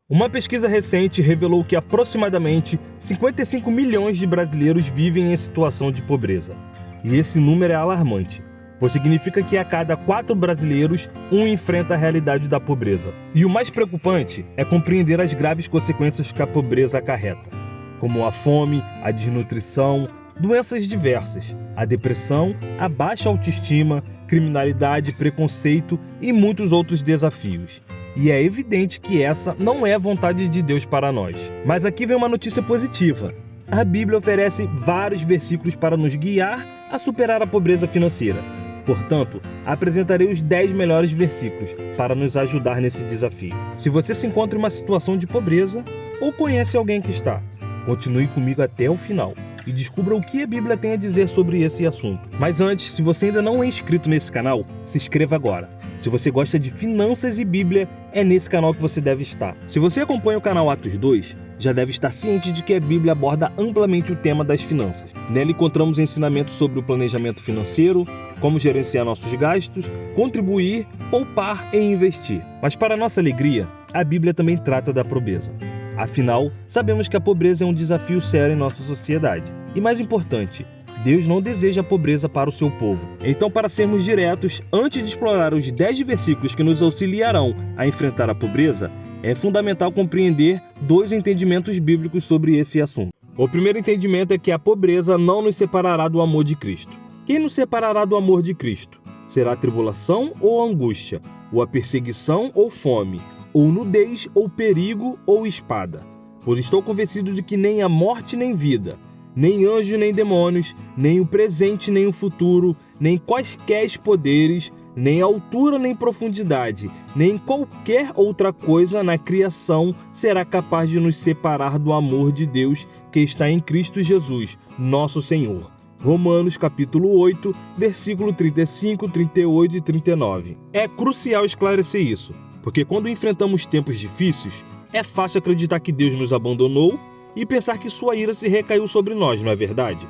Uma pesquisa recente revelou que aproximadamente 55 milhões de brasileiros vivem em situação de pobreza. E esse número é alarmante, pois significa que a cada 4 brasileiros, um enfrenta a realidade da pobreza. E o mais preocupante é compreender as graves consequências que a pobreza acarreta, como a fome, a desnutrição, doenças diversas, a depressão, a baixa autoestima, criminalidade, preconceito e muitos outros desafios. E é evidente que essa não é a vontade de Deus para nós. Mas aqui vem uma notícia positiva. A Bíblia oferece vários versículos para nos guiar a superar a pobreza financeira. Portanto, apresentarei os 10 melhores versículos para nos ajudar nesse desafio. Se você se encontra em uma situação de pobreza ou conhece alguém que está, continue comigo até o final e descubra o que a Bíblia tem a dizer sobre esse assunto. Mas antes, se você ainda não é inscrito nesse canal, se inscreva agora. Se você gosta de finanças e Bíblia, é nesse canal que você deve estar. Se você acompanha o canal Atos 2, já deve estar ciente de que a Bíblia aborda amplamente o tema das finanças. Nela encontramos ensinamentos sobre o planejamento financeiro, como gerenciar nossos gastos, contribuir, poupar e investir. Mas para nossa alegria, a Bíblia também trata da pobreza. Afinal, sabemos que a pobreza é um desafio sério em nossa sociedade. E mais importante, Deus não deseja a pobreza para o seu povo. Então, para sermos diretos, antes de explorar os 10 versículos que nos auxiliarão a enfrentar a pobreza, é fundamental compreender 2 entendimentos bíblicos sobre esse assunto. O primeiro entendimento é que a pobreza não nos separará do amor de Cristo. Quem nos separará do amor de Cristo? Será a tribulação ou a angústia? Ou a perseguição ou fome? Ou nudez ou perigo ou espada? Pois estou convencido de que nem a morte nem vida, nem anjos nem demônios, nem o presente nem o futuro, nem quaisquer poderes, nem altura nem profundidade, nem qualquer outra coisa na criação será capaz de nos separar do amor de Deus que está em Cristo Jesus, nosso Senhor. Romanos capítulo 8, versículo 35, 38 e 39. É crucial esclarecer isso, porque quando enfrentamos tempos difíceis, é fácil acreditar que Deus nos abandonou e pensar que sua ira se recaiu sobre nós, não é verdade?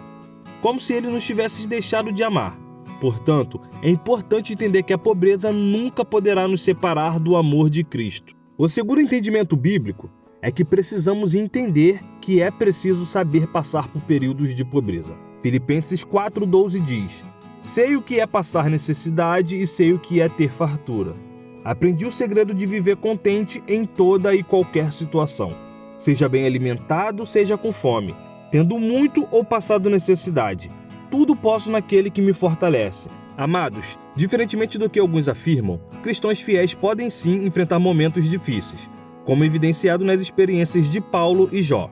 Como se ele nos tivesse deixado de amar. Portanto, é importante entender que a pobreza nunca poderá nos separar do amor de Cristo. O segundo entendimento bíblico é que precisamos entender que é preciso saber passar por períodos de pobreza. Filipenses 4,12 diz: sei o que é passar necessidade e sei o que é ter fartura. Aprendi o segredo de viver contente em toda e qualquer situação. Seja bem alimentado, seja com fome, tendo muito ou passado necessidade. Tudo posso naquele que me fortalece. Amados, diferentemente do que alguns afirmam, cristãos fiéis podem sim enfrentar momentos difíceis, como evidenciado nas experiências de Paulo e Jó.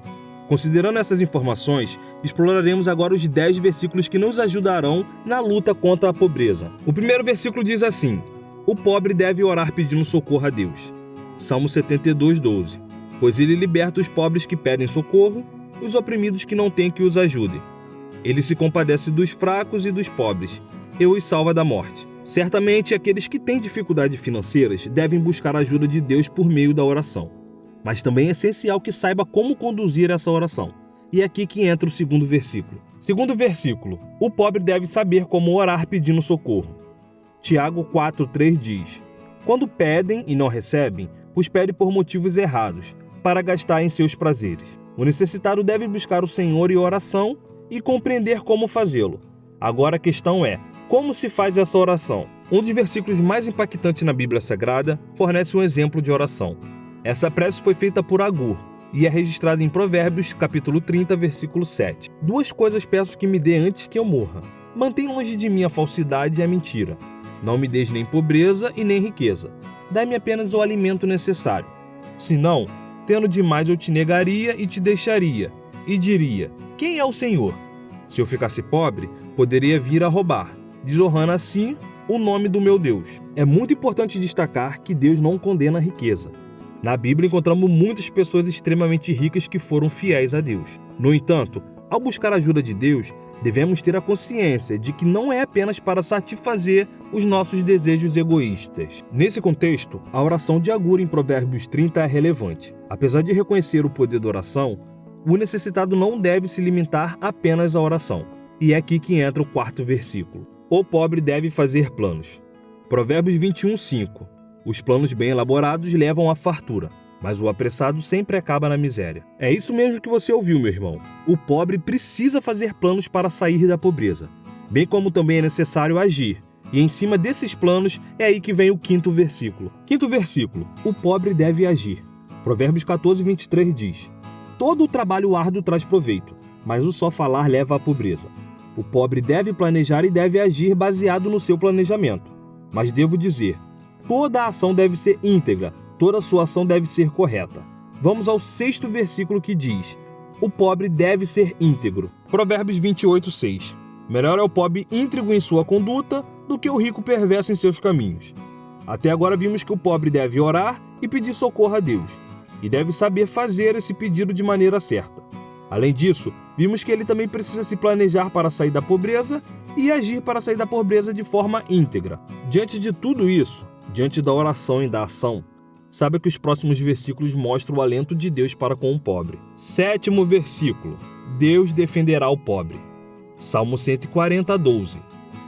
Considerando essas informações, exploraremos agora os 10 versículos que nos ajudarão na luta contra a pobreza. O primeiro versículo diz assim: o pobre deve orar pedindo socorro a Deus. Salmo 72:12. Pois ele liberta os pobres que pedem socorro, os oprimidos que não têm que os ajude. Ele se compadece dos fracos e dos pobres, e os salva da morte. Certamente, aqueles que têm dificuldades financeiras devem buscar a ajuda de Deus por meio da oração. Mas também é essencial que saiba como conduzir essa oração. E é aqui que entra o segundo versículo. Segundo versículo: o pobre deve saber como orar pedindo socorro. Tiago 4:3 diz: quando pedem e não recebem, os pedem por motivos errados, para gastar em seus prazeres. O necessitado deve buscar o Senhor em oração e compreender como fazê-lo. Agora a questão é, como se faz essa oração? Um dos versículos mais impactantes na Bíblia Sagrada fornece um exemplo de oração. Essa prece foi feita por Agur e é registrada em Provérbios, capítulo 30, versículo 7. 2 coisas peço que me dê antes que eu morra. Mantém longe de mim a falsidade e a mentira. Não me des nem pobreza e nem riqueza. Dai-me apenas o alimento necessário. Senão, tendo demais eu te negaria e te deixaria, e diria: quem é o Senhor? Se eu ficasse pobre, poderia vir a roubar, desonrando assim o nome do meu Deus. É muito importante destacar que Deus não condena a riqueza. Na Bíblia encontramos muitas pessoas extremamente ricas que foram fiéis a Deus. No entanto, ao buscar a ajuda de Deus, devemos ter a consciência de que não é apenas para satisfazer os nossos desejos egoístas. Nesse contexto, a oração de Agur em Provérbios 30 é relevante. Apesar de reconhecer o poder da oração, o necessitado não deve se limitar apenas à oração. E é aqui que entra o quarto versículo. O pobre deve fazer planos. Provérbios 21:5. Os planos bem elaborados levam à fartura. mas o apressado sempre acaba na miséria. É isso mesmo que você ouviu, meu irmão. O pobre precisa fazer planos para sair da pobreza, bem como também é necessário agir. E em cima desses planos é aí que vem o quinto versículo. Quinto versículo: o pobre deve agir. Provérbios 14:23 diz: todo o trabalho árduo traz proveito, mas o só falar leva à pobreza. O pobre deve planejar e deve agir baseado no seu planejamento. Mas devo dizer, toda a ação deve ser íntegra, toda a sua ação deve ser correta. Vamos ao sexto versículo que diz: o pobre deve ser íntegro. Provérbios 28:6. Melhor é o pobre íntegro em sua conduta do que o rico perverso em seus caminhos. Até agora vimos que o pobre deve orar e pedir socorro a Deus, e deve saber fazer esse pedido de maneira certa. Além disso, vimos que ele também precisa se planejar para sair da pobreza e agir para sair da pobreza de forma íntegra. Diante de tudo isso, diante da oração e da ação, saiba que os próximos versículos mostram o alento de Deus para com o pobre. Sétimo versículo: Deus defenderá o pobre. Salmo 140:12.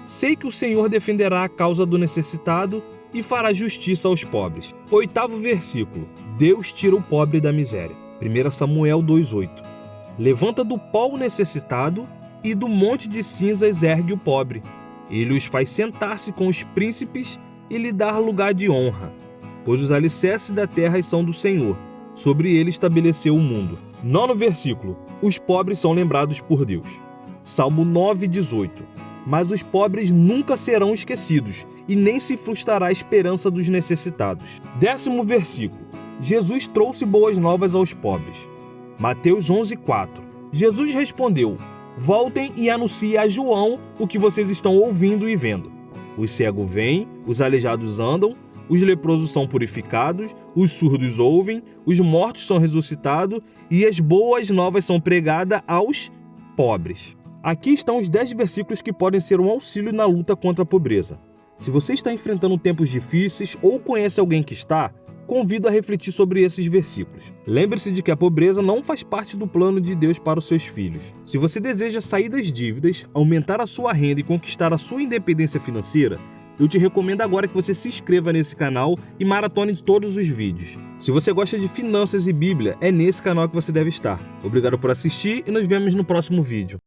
Sei que o Senhor defenderá a causa do necessitado e fará justiça aos pobres. Oitavo versículo: Deus tira o pobre da miséria. 1 Samuel 2:8. Levanta do pó o necessitado e do monte de cinzas ergue o pobre. Ele os faz sentar-se com os príncipes e lhe dar lugar de honra. Pois os alicerces da terra são do Senhor, sobre ele estabeleceu o mundo. Nono versículo: os pobres são lembrados por Deus. Salmo 9:18. Mas os pobres nunca serão esquecidos, e nem se frustrará a esperança dos necessitados. Décimo versículo: Jesus trouxe boas novas aos pobres. Mateus 11:4. Jesus respondeu: voltem e anunciem a João o que vocês estão ouvindo e vendo. Os cegos veem, os aleijados andam, os leprosos são purificados, os surdos ouvem, os mortos são ressuscitados e as boas novas são pregadas aos pobres. Aqui estão os 10 versículos que podem ser um auxílio na luta contra a pobreza. Se você está enfrentando tempos difíceis ou conhece alguém que está, convido a refletir sobre esses versículos. Lembre-se de que a pobreza não faz parte do plano de Deus para os seus filhos. Se você deseja sair das dívidas, aumentar a sua renda e conquistar a sua independência financeira, eu te recomendo agora que você se inscreva nesse canal e maratone todos os vídeos. Se você gosta de finanças e Bíblia, é nesse canal que você deve estar. Obrigado por assistir e nos vemos no próximo vídeo.